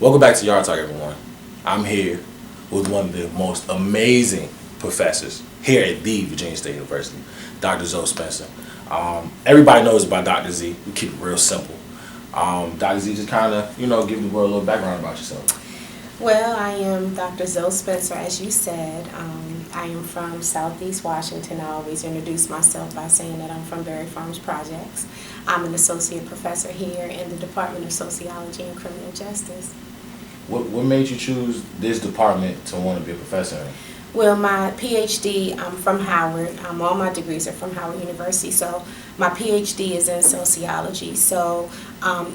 Welcome back to Yard Talk, everyone. I'm here with one of the most amazing professors here at the Virginia State University, Dr. Zoe Spencer. Everybody knows about Dr. Z. We keep it real simple. Dr. Z, just kind of, give the world a little background about yourself. Well, I am Dr. Zoe Spencer, as you said. I am from Southeast Washington. I always introduce myself by saying that I'm from Berry Farms Projects. I'm an associate professor here in the Department of Sociology and Criminal Justice. What made you choose this department to want to be a professor in? Well, my PhD, I'm from Howard. All my degrees are from Howard University. So my PhD is in sociology. So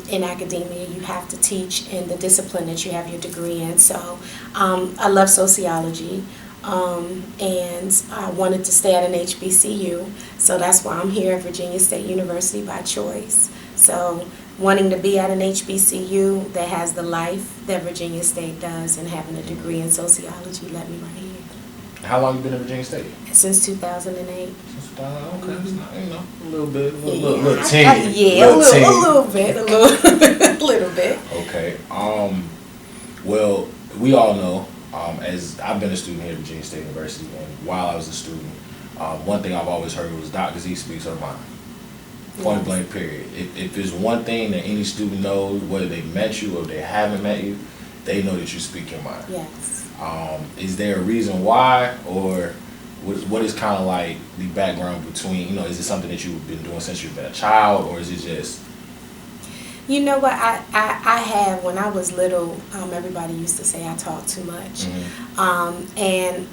in academia, you have to teach in the discipline that you have your degree in. So I love sociology, and I wanted to stay at an HBCU. So that's why I'm here at Virginia State University by choice. So wanting to be at an HBCU that has the life that Virginia State does, and having a degree in sociology led me right here. How long you been in Virginia State? Since 2008. Since 2008, okay. It's not, a little bit, Yeah, little teeny. a little bit. A little bit. Okay. Well, we all know, as I've been a student here at Virginia State University, and while I was a student, one thing I've always heard was Dr. Z speaks her mind. Point blank, period. If there's one thing that any student knows, whether they met you or they haven't met you, they know that you speak your mind. Yes. Is there a reason why, or what is kind of like the background between, is it something that you've been doing since you've been a child, or is it just? You know what, I have, when I was little, everybody used to say I talk too much. Mm-hmm. And,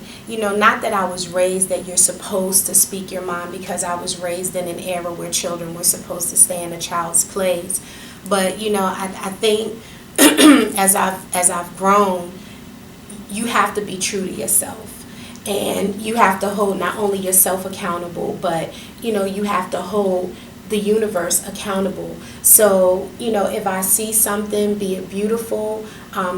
not that I was raised that you're supposed to speak your mind, because I was raised in an era where children were supposed to stay in a child's place. But, I think as I've grown, you have to be true to yourself. And you have to hold not only yourself accountable, but, you have to hold the universe accountable. So, if I see something, be it beautiful,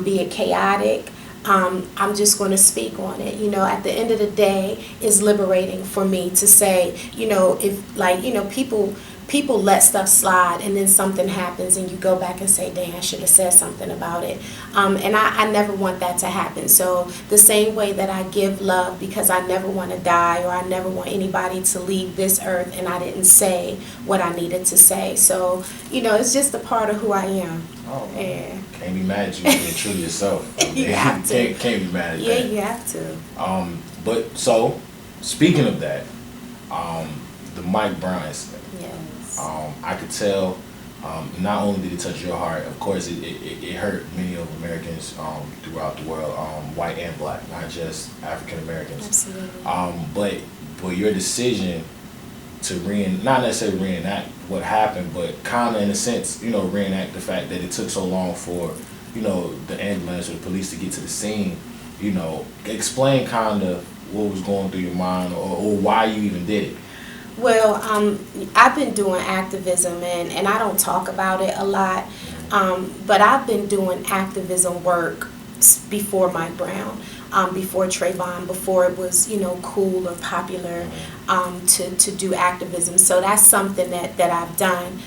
be it chaotic, I'm just going to speak on it. At the end of the day, it's liberating for me to say, if people let stuff slide, and then something happens and you go back and say, dang, I should have said something about it. And I never want that to happen. So the same way that I give love, because I never want to die, or I never want anybody to leave this earth and I didn't say what I needed to say. So, it's just a part of who I am. Oh, yeah. Can't be mad at you being true to yourself. You have to. Can't be mad at Yeah, that. you have to. But so, speaking of that, the Mike Brown incident. Yes. I could tell, not only did it touch your heart, of course it hurt many of Americans throughout the world, white and black, not just African Americans. Absolutely. But your decision to not necessarily reenact what happened, but kind of in a sense, reenact the fact that it took so long for, the ambulance or the police to get to the scene, explain kind of what was going through your mind, or why you even did it. Well, I've been doing activism, and I don't talk about it a lot, but I've been doing activism work before Mike Brown, before Trayvon, before it was, cool or popular to do activism. So that's something that I've done.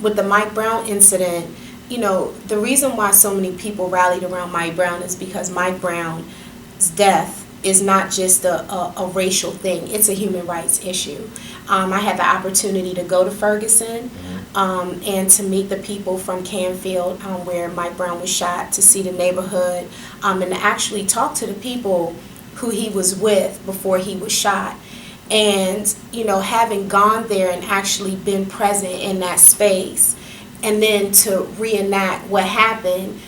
With the Mike Brown incident, the reason why so many people rallied around Mike Brown is because Mike Brown's death is not just a racial thing. It's a human rights issue. I had the opportunity to go to Ferguson and to meet the people from Canfield where Mike Brown was shot, to see the neighborhood, and to actually talk to the people who he was with before he was shot. And, having gone there and actually been present in that space, and then to reenact what happened,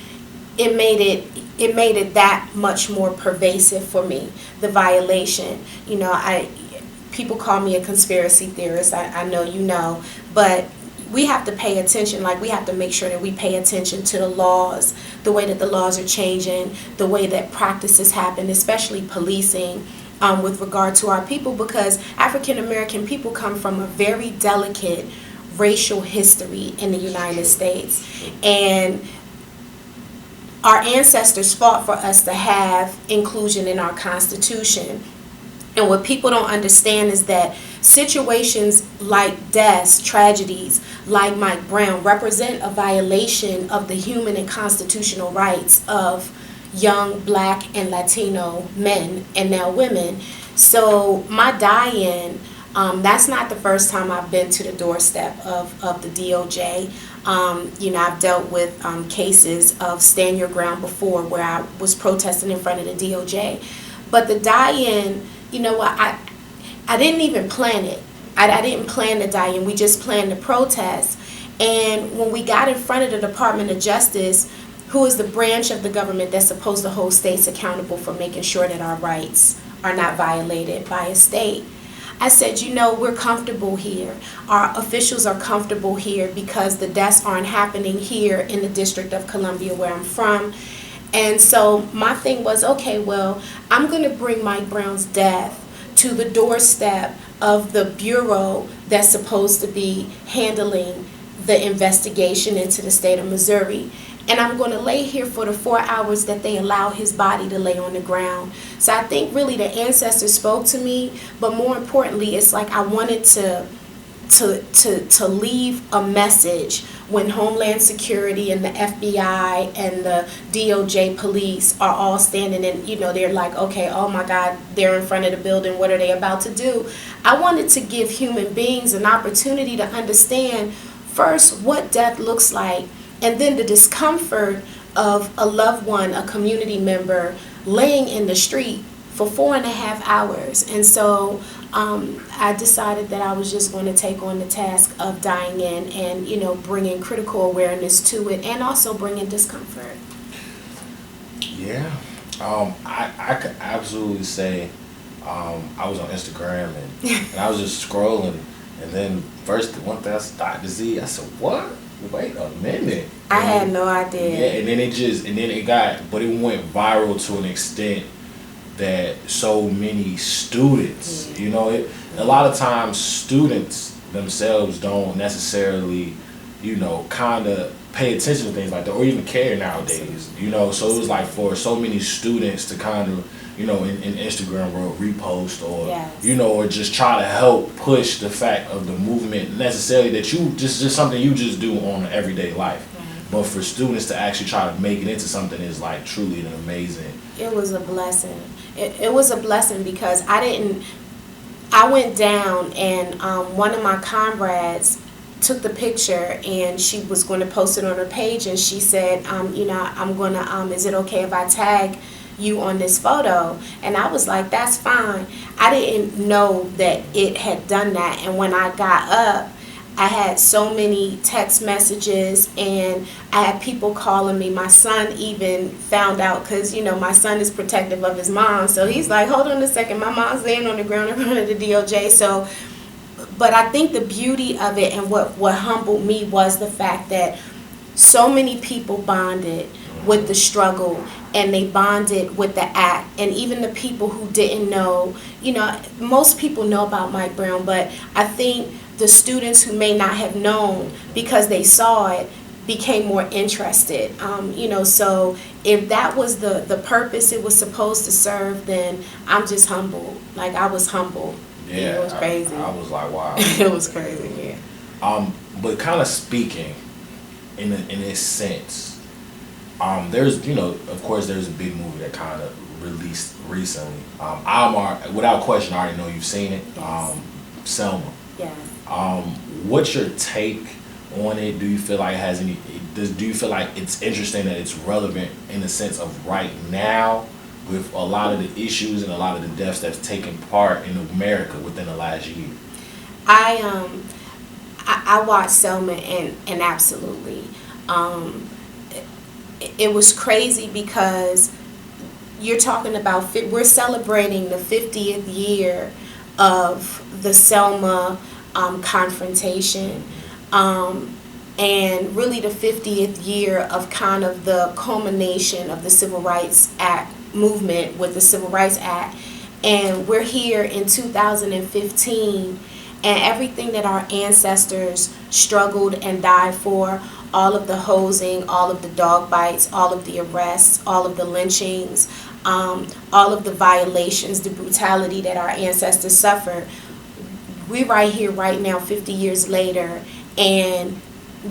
it made it that much more pervasive for me, the violation. People call me a conspiracy theorist, I know you know, but we have to pay attention. We have to make sure that we pay attention to the laws, the way that the laws are changing, the way that practices happen, especially policing, with regard to our people, because African American people come from a very delicate racial history in the United States. And our ancestors fought for us to have inclusion in our Constitution. And what people don't understand is that situations like deaths, tragedies like Mike Brown represent a violation of the human and constitutional rights of young Black and Latino men and now women. So my die-in, that's not the first time I've been to the doorstep of the DOJ. I've dealt with cases of stand your ground before where I was protesting in front of the DOJ. But the die-in, you know what, I didn't even plan it. I didn't plan the die-in. We just planned the protest. And when we got in front of the Department of Justice, who is the branch of the government that's supposed to hold states accountable for making sure that our rights are not violated by a state, I said, we're comfortable here. Our officials are comfortable here because the deaths aren't happening here in the District of Columbia where I'm from. And so my thing was, okay, well, I'm going to bring Mike Brown's death to the doorstep of the bureau that's supposed to be handling the investigation into the state of Missouri. And I'm going to lay here for the 4 hours that they allow his body to lay on the ground. So I think really the ancestors spoke to me, but more importantly, it's like I wanted to leave a message when Homeland Security and the FBI and the DOJ police are all standing and, they're like, okay, oh my God, they're in front of the building. What are they about to do? I wanted to give human beings an opportunity to understand first what death looks like, and then the discomfort of a loved one, a community member, laying in the street for 4.5 hours. And so I decided that I was just going to take on the task of dying in and, bringing critical awareness to it and also bringing discomfort. Yeah. I could absolutely say I was on Instagram and I was just scrolling. And then first, one thing I started to see, I said, what? Wait a minute. I had no idea. Yeah, and then it went viral to an extent that so many students, a lot of times students themselves don't necessarily, kind of pay attention to things like that or even care nowadays, so it was like for so many students to kind of, in Instagram world repost or, yes. Or just try to help push the fact of the movement necessarily that you just something you just do on everyday life. Right. But for students to actually try to make it into something is like truly an amazing. It was a blessing. It was a blessing because I went down and one of my comrades took the picture and she was going to post it on her page and she said, I'm going to, is it okay if I tag you on this photo? And I was like, that's fine. I didn't know that it had done that. And when I got up, I had so many text messages and I had people calling me. My son even found out because, my son is protective of his mom. So he's like, hold on a second, my mom's laying on the ground in front of the DOJ. So, but I think the beauty of it and what humbled me was the fact that so many people bonded with the struggle and they bonded with the act. And even the people who didn't know, most people know about Mike Brown, but I think the students who may not have known because they saw it became more interested. So if that was the purpose it was supposed to serve, then I'm just humbled. Like I was humbled. Yeah, it was crazy. I was like, wow. It was crazy, yeah. But kind of speaking in this sense, there's, of course, there's a big movie that kind of released recently. Without question, I already know you've seen it. Yes. Selma. Yeah. What's your take on it? Do you feel like it has any? Do you feel like it's interesting that it's relevant in the sense of right now with a lot of the issues and a lot of the deaths that's taken part in America within the last year? I watched Selma and absolutely. It was crazy because you're talking about, we're celebrating the 50th year of the Selma confrontation, and really the 50th year of kind of the culmination of the Civil Rights Act movement with the Civil Rights Act. And we're here in 2015, and everything that our ancestors struggled and died for, all of the hosing, all of the dog bites, all of the arrests, all of the lynchings, all of the violations, the brutality that our ancestors suffered, we're right here, right now, 50 years later, and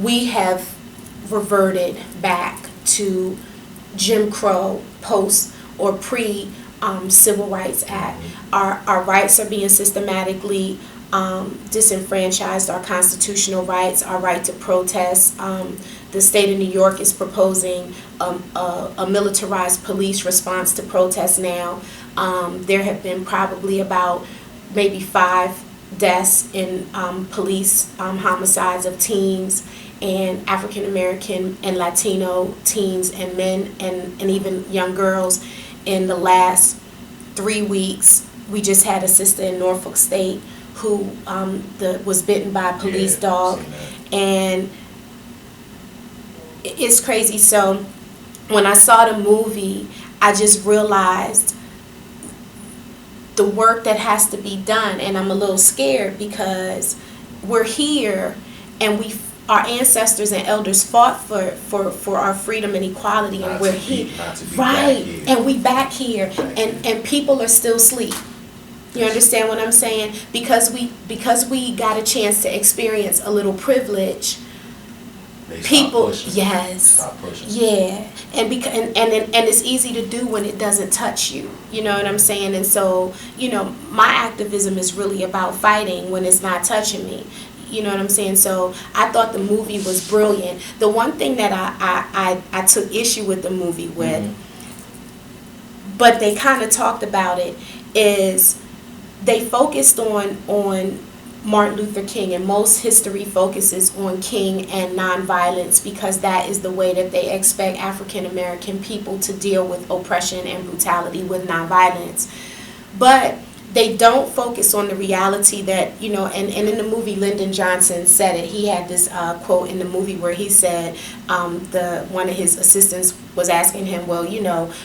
we have reverted back to Jim Crow post or pre Civil Rights Act. Our rights are being systematically disenfranchised, our constitutional rights, our right to protest. The state of New York is proposing a militarized police response to protests now. There have been probably about maybe 5 deaths in police homicides of teens and African American and Latino teens and men and even young girls in the last 3 weeks. We just had a sister in Norfolk State who was bitten by a police dog, and it's crazy. So when I saw the movie, I just realized the work that has to be done, and I'm a little scared because we're here and our ancestors and elders fought for our freedom and equality, and we're here, right? And we back here, and people are still asleep. You understand what I'm saying? Because we got a chance to experience a little privilege. People, yes, yeah, and it's easy to do when it doesn't touch you. You know what I'm saying? And so, my activism is really about fighting when it's not touching me. You know what I'm saying? So I thought the movie was brilliant. The one thing that I took issue with the movie with, but they kind of talked about it, is they focused on Martin Luther King, and most history focuses on King and nonviolence because that is the way that they expect African American people to deal with oppression and brutality with nonviolence. But they don't focus on the reality that, and in the movie Lyndon Johnson said it. He had this quote in the movie where he said one of his assistants was asking him, well,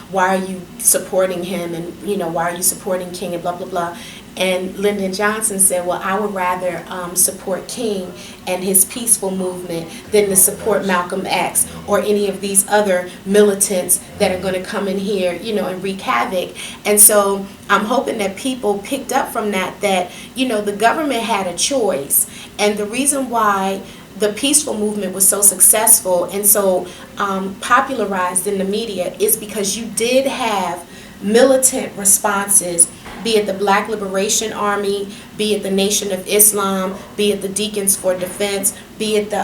why are you supporting him, and why are you supporting King, and blah blah blah. And Lyndon Johnson said, well, I would rather support King and his peaceful movement than to support Malcolm X or any of these other militants that are going to come in here, and wreak havoc. And so I'm hoping that people picked up from that, the government had a choice. And the reason why the peaceful movement was so successful and so popularized in the media is because you did have militant responses, be it the Black Liberation Army, be it the Nation of Islam, be it the Deacons for Defense, be it the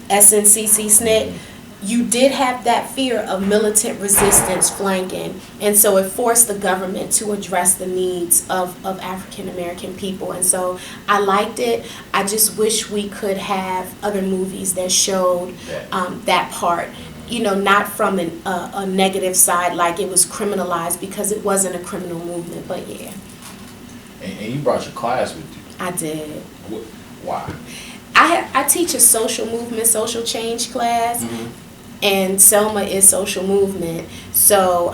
SNCC SNCC. You did have that fear of militant resistance flanking, and so it forced the government to address the needs of African American people. And so I liked it. I just wish we could have other movies that showed that part. Not from a negative side, like it was criminalized, because it wasn't a criminal movement, but yeah. And you brought your class with you. I did. Why? I teach a social movement, social change class, and Selma is social movement. So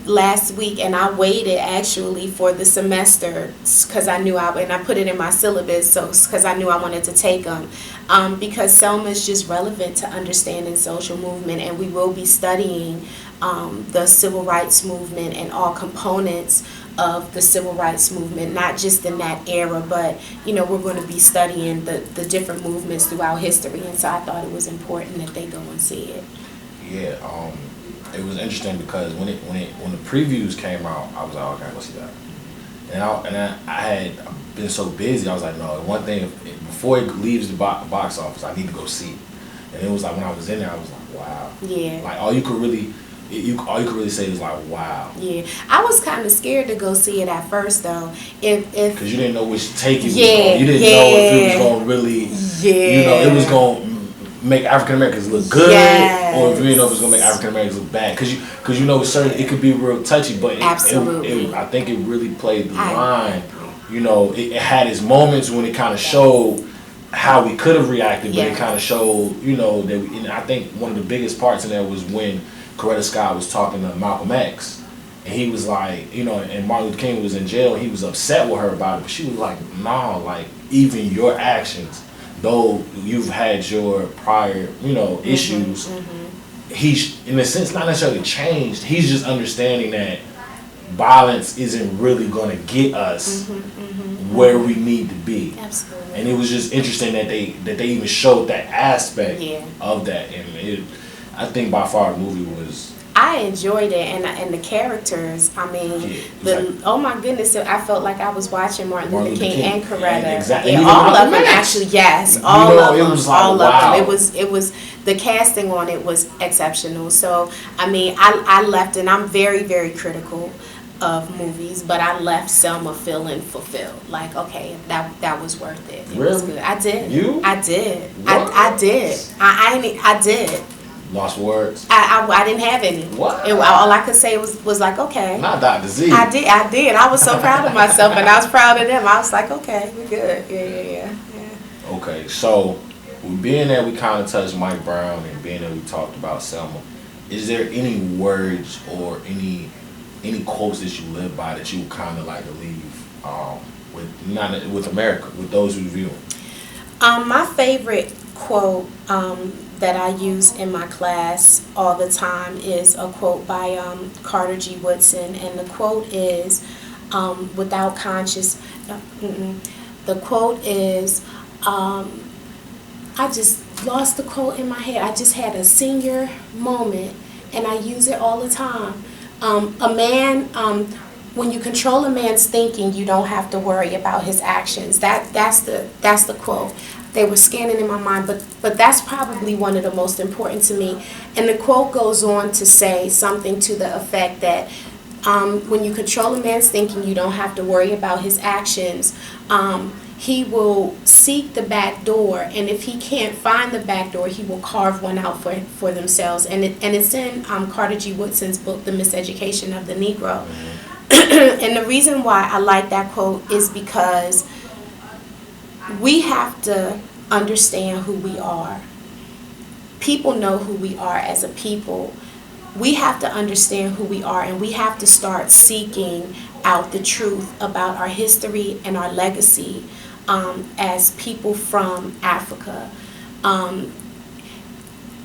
last week, and I waited actually for the semester because I knew and I put it in my syllabus, so because I knew I wanted to take them. Because Selma is just relevant to understanding social movement, and we will be studying the civil rights movement and all components of the civil rights movement, not just in that era, but we're going to be studying the different movements throughout history, and so I thought it was important that they go and see it. Yeah, it was interesting because when the previews came out, I was like, okay, let's see that. And I had been so busy, I was like, no, one thing, before it leaves the box office, I need to go see it. And it was like, when I was in there, I was like, wow. Yeah. Like, all you could really say is like, wow. Yeah. I was kind of scared to go see it at first, though. Because you didn't know which take it was going. You didn't know if it was going to really, it was going to make African Americans look good, or if you didn't know if it was going to make African Americans look bad. Because certain, it could be real touchy, but absolutely. I think it really played the line. It had its moments when it kind of showed how we could have reacted, but it kind of showed, that. And I think one of the biggest parts in there was when Coretta Scott was talking to Malcolm X, and he was like, and Martin Luther King was in jail, and he was upset with her about it, but she was like, nah, like, even your actions, though you've had your prior, issues, he's, in a sense, not necessarily changed, he's just understanding that violence isn't really gonna get us where we need to be. Absolutely. And it was just interesting that they even showed that aspect Yeah. of that, and I think by far the movie was. I enjoyed it, and the characters. I mean, oh my goodness, I felt like I was watching Martin Luther King and Coretta. Exactly. Yeah, And all of Malcolm them X. actually. Yes, all of them. It was like, all wow. of them. It was the casting on it was exceptional. So I mean, I left, and I'm very, very critical of movies, but I left Selma feeling fulfilled. Like, okay, that was worth it. It was good. I did. I did. I did. I did. Lost words. I didn't have any. What? All I could say was like, okay. Not Dr. Z. I did. I was so proud of myself, and I was proud of them. I was like, okay, we're good. Yeah. Okay, so being that we kind of touched Mike Brown and being that we talked about Selma, is there any words or any quotes that you live by that you would kind of like to leave with America, with those who view? My favorite quote that I use in my class all the time is a quote by Carter G. Woodson, and the quote is, without conscious, the quote is, I just lost the quote in my head. I just had a senior moment, and I use it all the time. When you control a man's thinking, you don't have to worry about his actions. That's the quote. They were scanning in my mind, but that's probably one of the most important to me. And the quote goes on to say something to the effect that when you control a man's thinking, you don't have to worry about his actions. He will seek the back door, and if he can't find the back door, he will carve one out for themselves. And it's in Carter G. Woodson's book, The Miseducation of the Negro. And the reason why I like that quote is because we have to understand who we are. People know who we are as a people. We have to understand who we are, and we have to start seeking out the truth about our history and our legacy as people from Africa.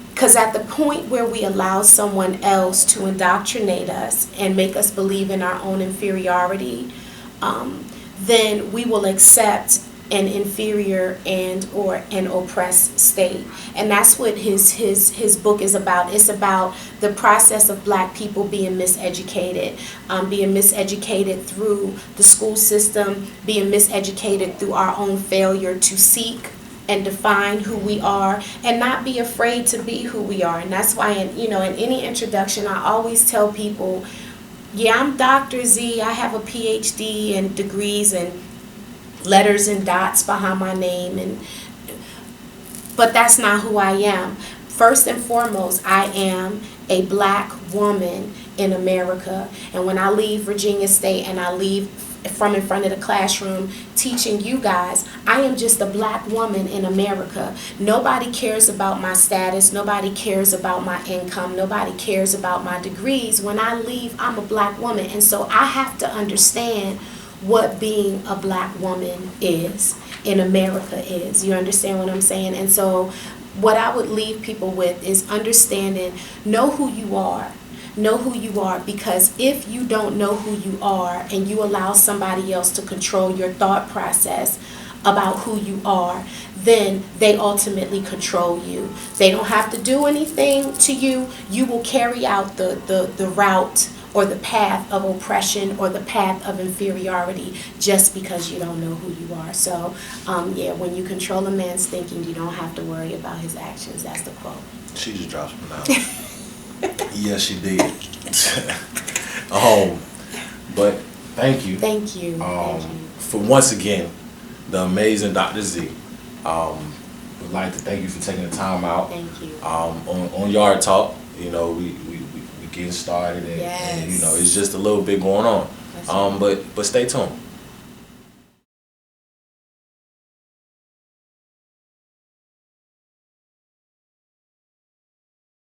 Because at the point where we allow someone else to indoctrinate us and make us believe in our own inferiority, then we will accept an inferior and or an oppressed state. And that's what his book is about. It's about the process of black people being miseducated through the school system, being miseducated through our own failure to seek and define who we are, and not be afraid to be who we are. And that's why in any introduction I always tell people, yeah, I'm Dr. Z, I have a PhD and degrees and letters and dots behind my name, but that's not who I am. First and foremost, I am a black woman in America. And when I leave Virginia State and I leave from in front of the classroom teaching you guys, I am just a black woman in America. Nobody cares about my status. Nobody cares about my income. Nobody cares about my degrees. When I leave, I'm a black woman. And so I have to understand what being a black woman is in America is. You understand what I'm saying? And so what I would leave people with is understanding, know who you are. Know who you are, because if you don't know who you are and you allow somebody else to control your thought process about who you are, then they ultimately control you. They don't have to do anything to you. You will carry out the route or the path of oppression or the path of inferiority just because you don't know who you are. So, when you control a man's thinking, you don't have to worry about his actions. That's the quote. She just dropped some out. Yes, she did. But thank you. Thank you. For once again, the amazing Dr. Z. Would like to thank you for taking the time out. Thank you. On Yard Talk, we getting started, and it's just a little bit going on. But stay tuned.